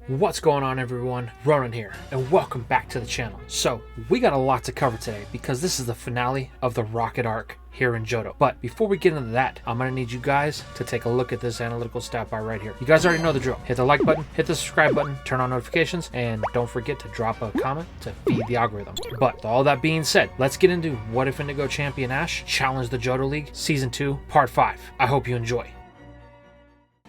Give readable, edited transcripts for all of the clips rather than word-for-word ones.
What's going on, everyone? Ronan here, and welcome back to the channel. So, we got a lot to cover today because this is the finale of the Rocket arc here in Johto. But before we get into that, I'm gonna need you guys to take a look at this analytical stat bar right here. You guys already know the drill. Hit the like button, hit the subscribe button, turn on notifications, and don't forget to drop a comment to feed the algorithm. But with all that being said, let's get into What If Indigo Champion Ash challenged the Johto League Season 2, Part 5. I hope you enjoy.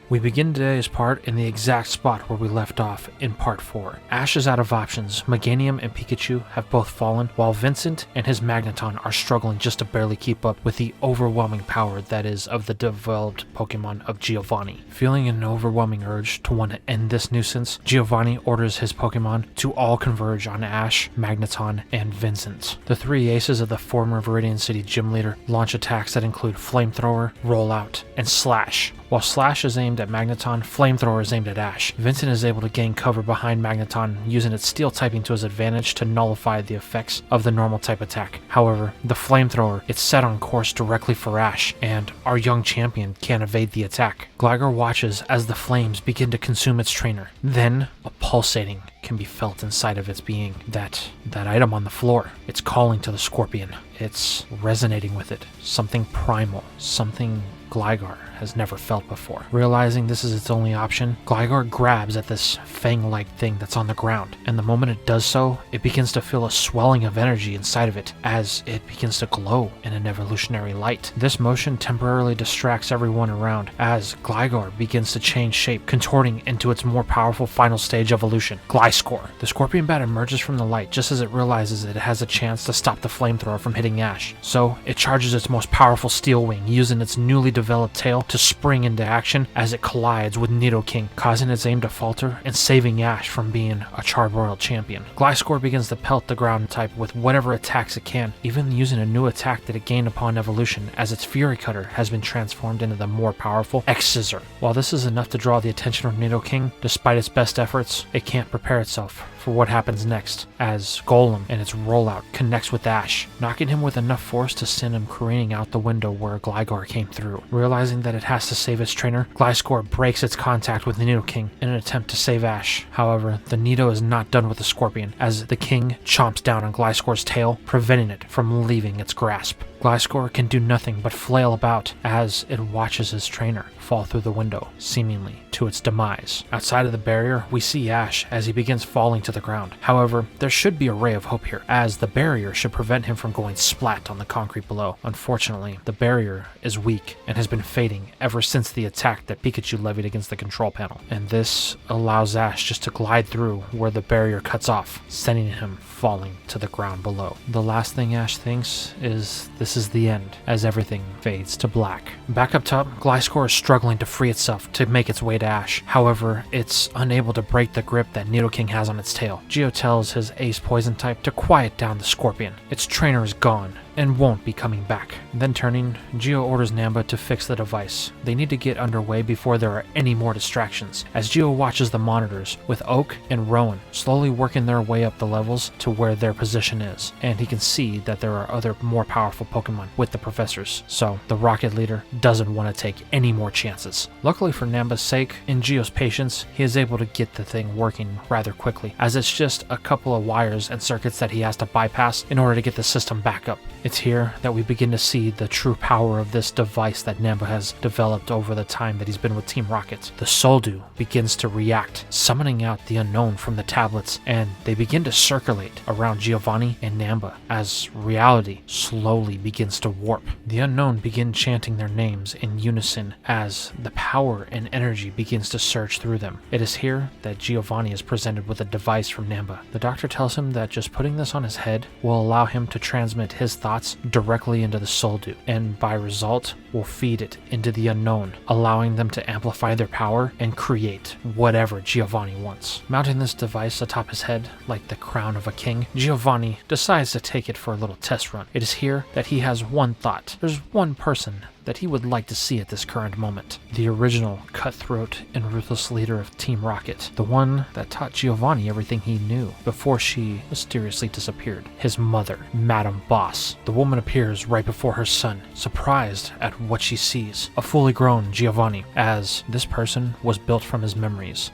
We begin today's part in the exact spot where we left off in Part 4. Ash is out of options. Meganium and Pikachu have both fallen, while Vincent and his Magneton are struggling just to barely keep up with the overwhelming power that is of the developed Pokemon of Giovanni. Feeling an overwhelming urge to want to end this nuisance, Giovanni orders his Pokemon to all converge on Ash, Magneton, and Vincent. The three aces of the former Viridian City gym leader launch attacks that include Flamethrower, Rollout, and Slash. While Slash is aimed at Magneton, Flamethrower is aimed at Ash. Vincent is able to gain cover behind Magneton using its steel typing to his advantage to nullify the effects of the normal type attack. However, the Flamethrower is set on course directly for Ash, and our young champion can't evade the attack. Gligar watches as the flames begin to consume its trainer. Then, a pulsating can be felt inside of its being. That item on the floor, it's calling to the Scorpion. It's resonating with it. Something primal, something Gligar has never felt before. Realizing this is its only option, Gligar grabs at this fang-like thing that's on the ground, and the moment it does so, it begins to feel a swelling of energy inside of it as it begins to glow in an evolutionary light. This motion temporarily distracts everyone around as Gligar begins to change shape, contorting into its more powerful final stage evolution, Gliscor. The Scorpion Bat emerges from the light just as it realizes it has a chance to stop the Flamethrower from hitting Ash. So, it charges its most powerful Steel Wing, using its newly developed tail to spring into action as it collides with Nidoking, causing its aim to falter and saving Ash from being a Charbroiled champion. Gliscor begins to pelt the ground type with whatever attacks it can, even using a new attack that it gained upon evolution, as its Fury Cutter has been transformed into the more powerful X-Scissor. While this is enough to draw the attention of Nidoking, despite its best efforts, it can't prepare itself for what happens next, as Golem and its Rollout connects with Ash, knocking him with enough force to send him careening out the window where Gligar came through. Realizing that it has to save its trainer, Gliscor breaks its contact with the Nidoking in an attempt to save Ash. However, the Nido is not done with the Scorpion, as the King chomps down on Gliscor's tail, preventing it from leaving its grasp. Gliscor can do nothing but flail about as it watches his trainer fall through the window, seemingly to its demise. Outside of the barrier, we see Ash as he begins falling to the ground. However, there should be a ray of hope here, as the barrier should prevent him from going splat on the concrete below. Unfortunately, the barrier is weak and has been fading ever since the attack that Pikachu levied against the control panel, and this allows Ash just to glide through where the barrier cuts off, sending him falling to the ground below. The last thing Ash thinks is this is the end, as everything fades to black. Back up top, Gliscor is struggling to free itself to make its way to Ash. However, it's unable to break the grip that Nidoking has on its tail. Geo tells his ace poison type to quiet down the Scorpion. Its trainer is gone and won't be coming back. Then turning, Geo orders Namba to fix the device. They need to get underway before there are any more distractions, as Geo watches the monitors, with Oak and Rowan slowly working their way up the levels to where their position is, and he can see that there are other more powerful Pokemon with the professors, so the Rocket leader doesn't want to take any more chances. Luckily for Namba's sake, in Geo's patience, he is able to get the thing working rather quickly, as it's just a couple of wires and circuits that he has to bypass in order to get the system back up. It's here that we begin to see the true power of this device that Namba has developed over the time that he's been with Team Rocket. The Soldew begins to react, summoning out the unknown from the tablets, and they begin to circulate around Giovanni and Namba as reality slowly begins to warp. The unknown begin chanting their names in unison as the power and energy begins to surge through them. It is here that Giovanni is presented with a device from Namba. The doctor tells him that just putting this on his head will allow him to transmit his thoughts directly into the Soldew, and by result will feed it into the unknown, allowing them to amplify their power and create whatever Giovanni wants. Mounting this device atop his head like the crown of a king, Giovanni decides to take it for a little test run. It is here that he has one thought. There's one person that he would like to see at this current moment. The original cutthroat and ruthless leader of Team Rocket, the one that taught Giovanni everything he knew before she mysteriously disappeared. His mother, Madame Boss. The woman appears right before her son, surprised at what she sees. A fully grown Giovanni, as this person was built from his memories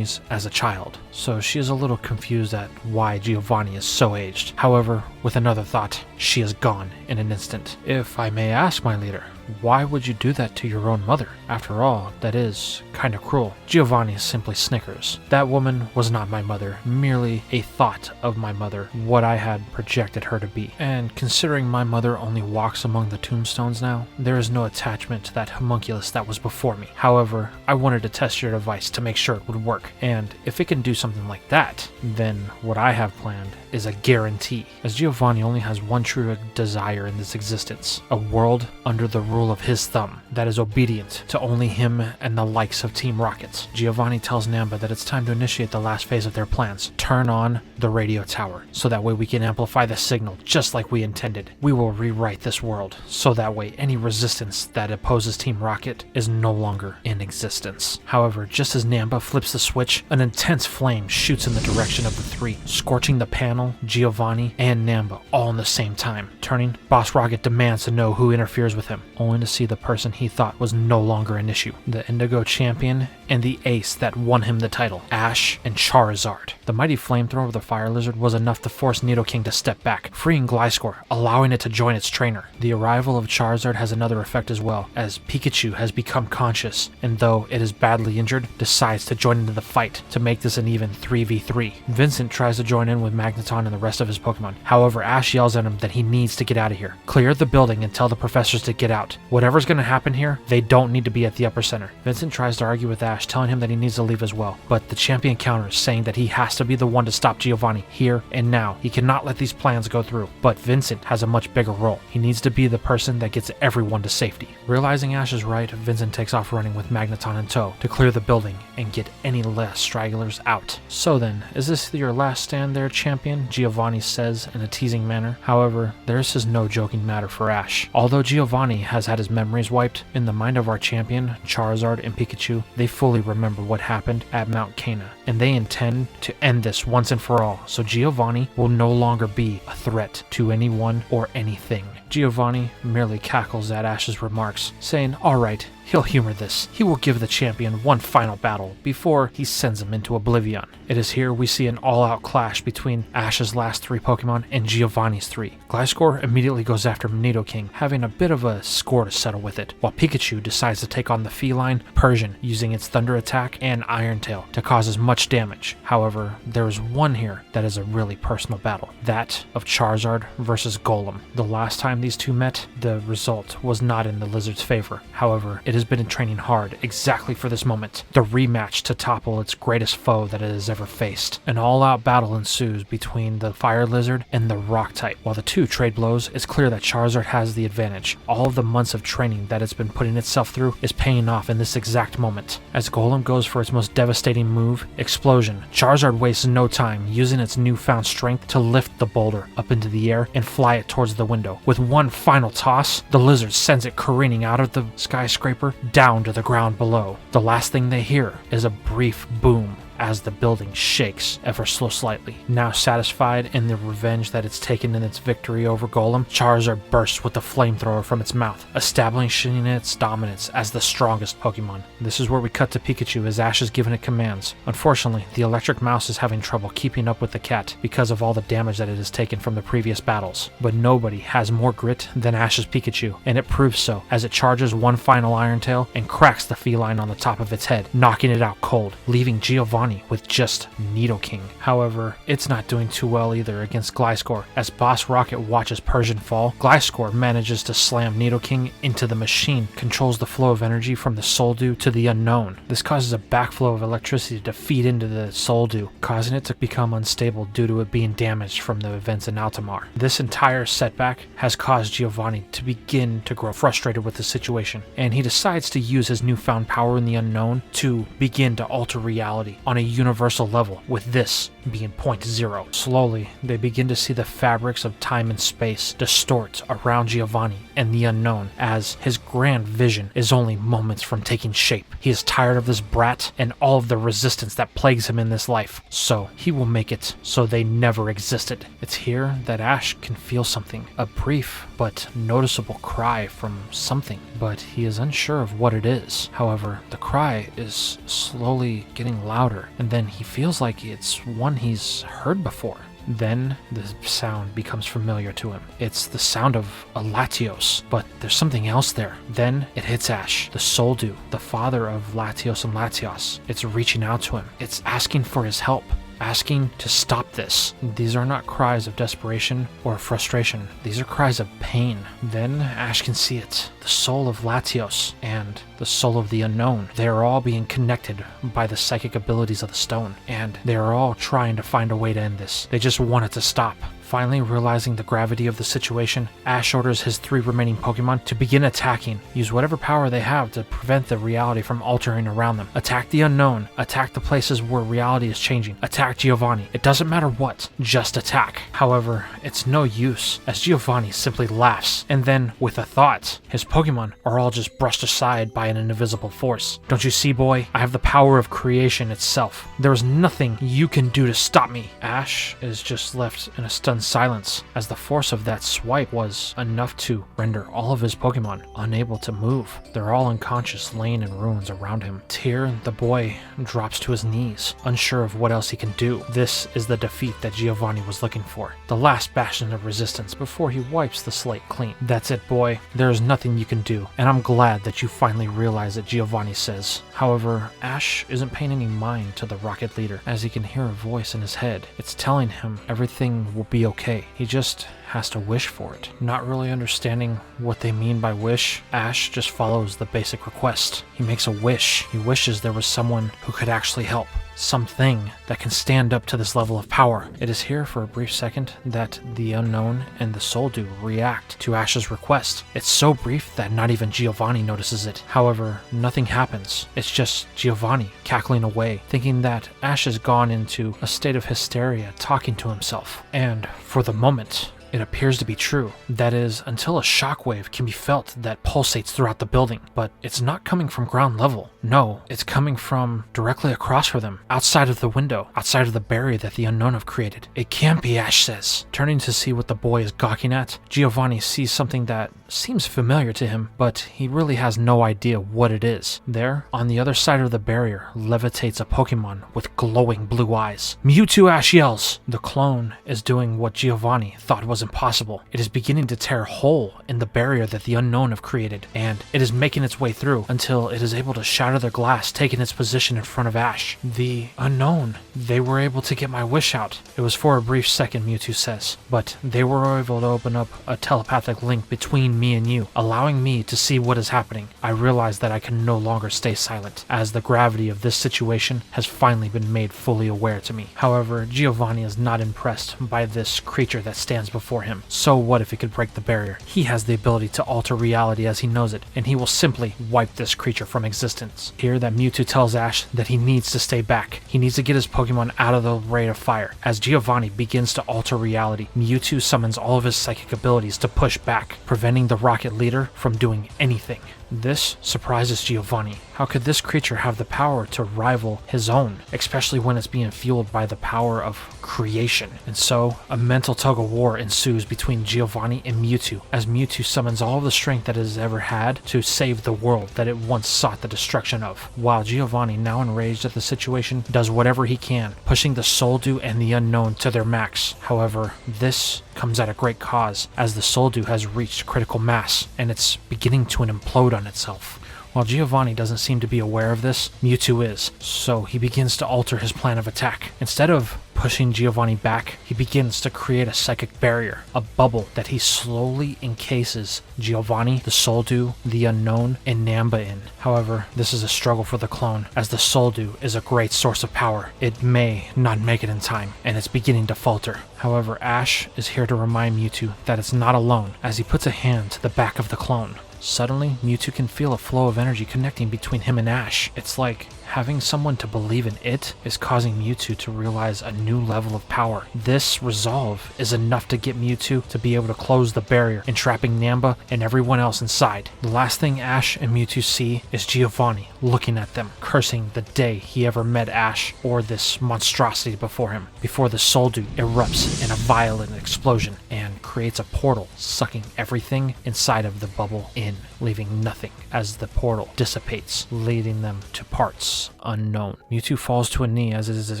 as a child. So she is a little confused at why Giovanni is so aged. However, with another thought, she is gone in an instant. If I may ask, my leader, why would you do that to your own mother? After all, that is kind of cruel. Giovanni simply snickers. That woman was not my mother, merely a thought of my mother, what I had projected her to be. And considering my mother only walks among the tombstones now, there is no attachment to that homunculus that was before me. However, I wanted to test your device to make sure it would work, and if it can do something like that, then what I have planned is a guarantee, as Giovanni only has one true desire in this existence, a world under the rule of his thumb that is obedient to only him and the likes of Team Rocket. Giovanni tells Namba that it's time to initiate the last phase of their plans. Turn on the radio tower, so that way we can amplify the signal just like we intended. We will rewrite this world, so that way any resistance that opposes Team Rocket is no longer in existence. However, just as Namba flips the switch, an intense flame shoots in the direction of the three, scorching the panel, Giovanni, and Namba all in the same time. Turning, Boss Rocket demands to know who interferes with him, only to see the person he thought was no longer an issue. The Indigo champion and the ace that won him the title, Ash and Charizard. The mighty flamethrower of the Fire Lizard was enough to force Nidoking to step back, freeing Gligar, allowing it to join its trainer. The arrival of Charizard has another effect as well, as Pikachu has become conscious, and though it is badly injured, decides to join into the fight to make this an even 3v3. Vincent tries to join in with Magneton and the rest of his Pokemon. However, Ash yells at him that he needs to get out of here. Clear the building and tell the professors to get out. Whatever's going to happen here, they don't need to be at the upper center. Vincent tries to argue with Ash, telling him that he needs to leave as well, but the champion counters, saying that he has to be the one to stop Giovanni here and now. He cannot let these plans go through, but Vincent has a much bigger role. He needs to be the person that gets everyone to safety. Realizing Ash is right, Vincent takes off running with Magneton in tow to clear the building and get any less stragglers out. So then, is this your last stand there, champion? Giovanni says in a teasing manner. However, this is no joking matter for Ash. Although Giovanni has had his memories wiped, in the mind of our champion, Charizard and Pikachu, they fully remember what happened at Mount Cana, and they intend to end this once and for all, so Giovanni will no longer be a threat to anyone or anything. Giovanni merely cackles at Ash's remarks, saying, "Alright, he'll humor this. He will give the champion one final battle before he sends him into oblivion." It is here we see an all-out clash between Ash's last three Pokemon and Giovanni's three. Gligar immediately goes after Nidoking, having a bit of a score to settle with it, while Pikachu decides to take on the feline Persian, using its Thunder Attack and Iron Tail to cause as much damage. However, there is one here that is a really personal battle, that of Charizard versus Golem. The last time these two met, the result was not in the lizard's favor. However, it has been training hard exactly for this moment, the rematch to topple its greatest foe that it has ever faced. An all-out battle ensues between the Fire Lizard and the Rock type. While the two trade blows, it's clear that Charizard has the advantage. All of the months of training that it's been putting itself through is paying off in this exact moment. As Golem goes for its most devastating move, Explosion, Charizard wastes no time, using its newfound strength to lift the boulder up into the air and fly it towards the window. With one final toss, the lizard sends it careening out of the skyscraper down to the ground below. The last thing they hear is a brief boom as the building shakes ever so slightly. Now satisfied in the revenge that it's taken in its victory over Golem, Charizard bursts with the flamethrower from its mouth, establishing its dominance as the strongest Pokemon. This is where we cut to Pikachu as Ash is giving it commands. Unfortunately, the electric mouse is having trouble keeping up with the cat because of all the damage that it has taken from the previous battles. But nobody has more grit than Ash's Pikachu, and it proves so as it charges one final Iron Tail and cracks the feline on the top of its head, knocking it out cold, leaving Giovanni with just Nidoking. However, it's not doing too well either against Gligar. As Boss Rocket watches Persian fall, Gligar manages to slam Nidoking into the machine, controls the flow of energy from the Soul Dew to the unknown. This causes a backflow of electricity to feed into the Soul Dew, causing it to become unstable due to it being damaged from the events in Altamar. This entire setback has caused Giovanni to begin to grow frustrated with the situation, and he decides to use his newfound power in the unknown to begin to alter reality on on a universal level, with this being point zero. Slowly, they begin to see the fabrics of time and space distort around Giovanni and the unknown, as his grand vision is only moments from taking shape. He is tired of this brat and all of the resistance that plagues him in this life, so he will make it so they never existed. It's here that Ash can feel something, a brief but noticeable cry from something, but he is unsure of what it is. However, the cry is slowly getting louder, and then he feels like it's one he's heard before. Then the sound becomes familiar to him. It's the sound of a Latios, but there's something else there. Then it hits Ash, the Soldu, the father of Latios and Latios. It's reaching out to him. It's asking for his help, asking to stop this. These are not cries of desperation or frustration. These are cries of pain. Then Ash can see it. The soul of Latios and the soul of the unknown. They are all being connected by the psychic abilities of the stone, and they are all trying to find a way to end this. They just want it to stop. Finally realizing the gravity of the situation, Ash orders his 3 remaining Pokemon to begin attacking. Use whatever power they have to prevent the reality from altering around them. Attack the unknown. Attack the places where reality is changing. Attack Giovanni. It doesn't matter what, just attack. However, it's no use, as Giovanni simply laughs, and then, with a thought, his Pokemon are all just brushed aside by an invisible force. Don't you see, boy? I have the power of creation itself. There is nothing you can do to stop me. Ash is just left in a stunned silence, as the force of that swipe was enough to render all of his Pokemon unable to move. They're all unconscious, laying in ruins around him. Here, the boy drops to his knees, unsure of what else he can do. This is the defeat that Giovanni was looking for. The last bastion of resistance before he wipes the slate clean. That's it, boy. There is nothing you can do, and I'm glad that you finally realize it, Giovanni says. However, Ash isn't paying any mind to the rocket leader, as he can hear a voice in his head. It's telling him everything will be okay. He just has to wish for it. Not really understanding what they mean by wish, Ash just follows the basic request. He makes a wish. He wishes there was someone who could actually help. Something that can stand up to this level of power. It is here for a brief second that the unknown and the Soldu react to Ash's request. It's so brief that not even Giovanni notices it. However, nothing happens. It's just Giovanni cackling away, thinking that Ash has gone into a state of hysteria, talking to himself. And for the moment, it appears to be true. That is, until a shockwave can be felt that pulsates throughout the building. But it's not coming from ground level. No, it's coming from directly across from them, outside of the window, outside of the barrier that the unknown have created. It can't be, Ash says. Turning to see what the boy is gawking at, Giovanni sees something that seems familiar to him, but he really has no idea what it is. There, on the other side of the barrier, levitates a Pokemon with glowing blue eyes. Mewtwo, Ash yells! The clone is doing what Giovanni thought was impossible. It is beginning to tear a hole in the barrier that the unknown have created, and it is making its way through until it is able to shatter the glass, taking its position in front of Ash. The unknown. They were able to get my wish out. It was for a brief second, Mewtwo says, but they were able to open up a telepathic link between me and you, allowing me to see what is happening. I realize that I can no longer stay silent, as the gravity of this situation has finally been made fully aware to me. However, Giovanni is not impressed by this creature that stands before him. So what if it could break the barrier? He has the ability to alter reality as he knows it, and he will simply wipe this creature from existence. Here that Mewtwo tells Ash that he needs to stay back. He needs to get his Pokemon out of the rate of fire. As Giovanni begins to alter reality, Mewtwo summons all of his psychic abilities to push back, preventing the rocket leader from doing anything. This surprises Giovanni. How could this creature have the power to rival his own, especially when it's being fueled by the power of creation? And so, a mental tug of war ensues between Giovanni and Mewtwo, as Mewtwo summons all of the strength that it has ever had to save the world that it once sought the destruction of, while Giovanni, now enraged at the situation, does whatever he can, pushing the Soldu and the unknown to their max. However, this comes at a great cause, as the Soldu has reached critical mass, and it's beginning to implode on itself. While Giovanni doesn't seem to be aware of this, Mewtwo is, so he begins to alter his plan of attack. Instead of pushing Giovanni back, he begins to create a psychic barrier, a bubble that he slowly encases Giovanni, the Soldu, the unknown, and Namba in. However, this is a struggle for the clone, as the Soldu is a great source of power. It may not make it in time, and it's beginning to falter. However, Ash is here to remind Mewtwo that it's not alone, as he puts a hand to the back of the clone. Suddenly, Mewtwo can feel a flow of energy connecting between him and Ash. It's like having someone to believe in it is causing Mewtwo to realize a new level of power. This resolve is enough to get Mewtwo to be able to close the barrier, entrapping Namba and everyone else inside. The last thing Ash and Mewtwo see is Giovanni looking at them, cursing the day he ever met Ash or this monstrosity before him, before the Soul Dew erupts in a violent explosion and creates a portal, sucking everything inside of the bubble in, leaving nothing as the portal dissipates, leading them to parts unknown. Mewtwo falls to a knee as it has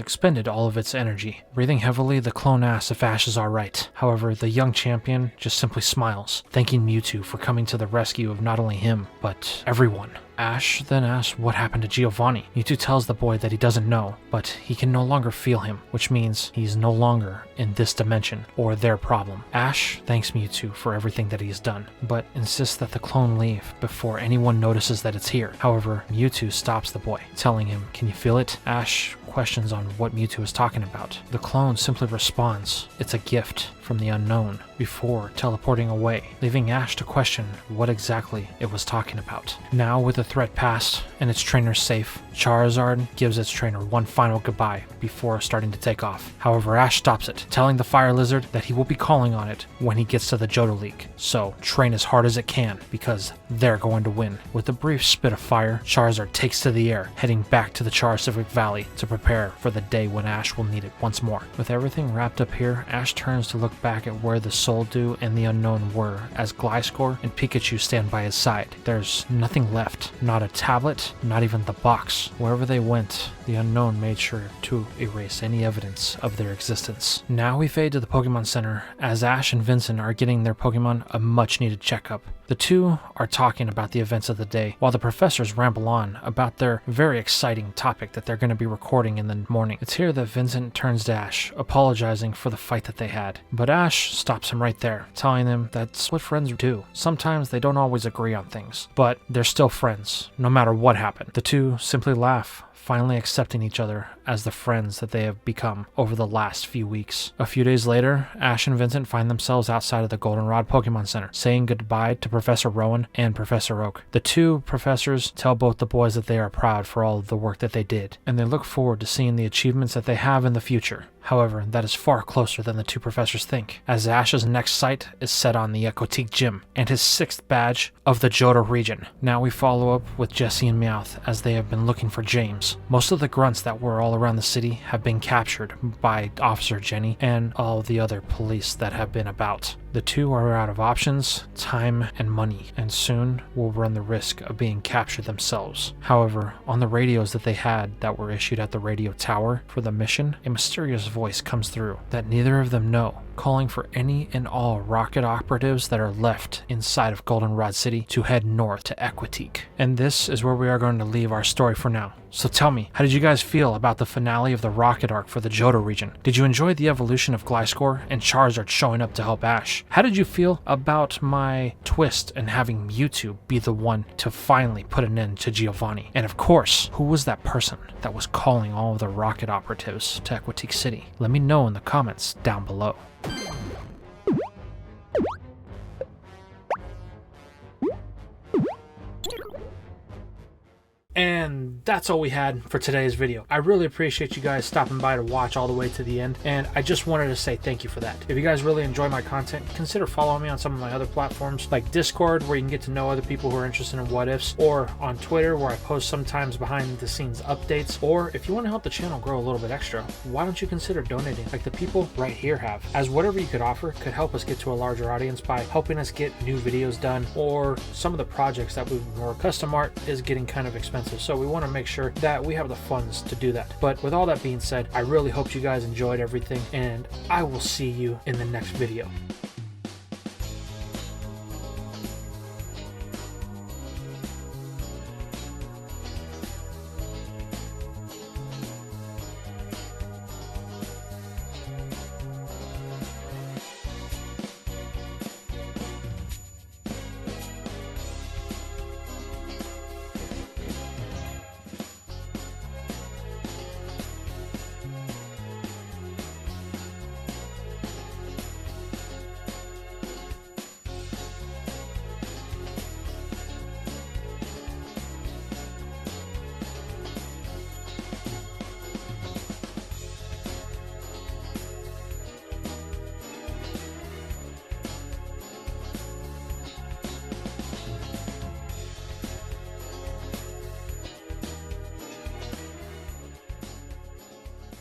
expended all of its energy. Breathing heavily, the clone asks if Ash is alright. However, the young champion just simply smiles, thanking Mewtwo for coming to the rescue of not only him, but everyone. Ash then asks what happened to Giovanni. Mewtwo tells the boy that he doesn't know, but he can no longer feel him, which means he's no longer in this dimension or their problem. Ash thanks Mewtwo for everything that he's done, but insists that the clone leave before anyone notices that it's here. However, Mewtwo stops the boy, telling him, "Can you feel it?" Ash questions on what Mewtwo is talking about. The clone simply responds, "It's a gift from the unknown," before teleporting away, leaving Ash to question what exactly it was talking about. Now, with the threat past and its trainer safe, Charizard gives its trainer one final goodbye before starting to take off. However, Ash stops it, telling the Fire Lizard that he will be calling on it when he gets to the Johto League. So, train as hard as it can, because they're going to win. With a brief spit of fire, Charizard takes to the air, heading back to the Char-Civic Valley to prepare for the day when Ash will need it once more. With everything wrapped up here, Ash turns to look back at where the Soul Dew and the Unknown were, as Gliscor and Pikachu stand by his side. There's nothing left. Not a tablet, not even the box. Wherever they went, the Unknown made sure to erase any evidence of their existence. Now we fade to the Pokemon Center, as Ash and Vincent are getting their Pokemon a much-needed checkup. The two are talking about the events of the day, while the professors ramble on about their very exciting topic that they're going to be recording in the morning. It's here that Vincent turns to Ash, apologizing for the fight that they had. But Ash stops him right there, telling them that's what friends do. Sometimes they don't always agree on things, but they're still friends, no matter what happened. The two simply laugh, finally accepting each other as the friends that they have become over the last few weeks. A few days later, Ash and Vincent find themselves outside of the Goldenrod Pokemon Center, saying goodbye to Professor Rowan and Professor Oak. The two professors tell both the boys that they are proud for all of the work that they did, and they look forward to seeing the achievements that they have in the future. However, that is far closer than the two professors think, as Ash's next sight is set on the Aquatique Gym, and his 6th badge of the Johto region. Now we follow up with Jesse and Meowth, as they have been looking for James. Most of the grunts that were all around the city have been captured by Officer Jenny and all the other police that have been about. The two are out of options, time, and money, and soon will run the risk of being captured themselves. However, on the radios that they had that were issued at the radio tower for the mission, a mysterious voice comes through that neither of them know, calling for any and all rocket operatives that are left inside of Goldenrod City to head north to Aquatique. And this is where we are going to leave our story for now. So tell me, how did you guys feel about the finale of the Rocket Arc for the Johto region? Did you enjoy the evolution of Gliscor and Charizard showing up to help Ash? How did you feel about my twist and having Mewtwo be the one to finally put an end to Giovanni? And of course, who was that person that was calling all of the rocket operatives to Aquatique City? Let me know in the comments down below. And that's all we had for today's video. I really appreciate you guys stopping by to watch all the way to the end, and I just wanted to say thank you for that. If you guys really enjoy my content, consider following me on some of my other platforms like Discord, where you can get to know other people who are interested in what ifs, or on Twitter, where I post sometimes behind the scenes updates. Or if you want to help the channel grow a little bit extra, why don't you consider donating like the people right here have, as whatever you could offer could help us get to a larger audience by helping us get new videos done, or some of the projects that we've been working. Custom art is getting kind of expensive, so we want to make sure that we have the funds to do that. But with all that being said, I really hope you guys enjoyed everything, and I will see you in the next video.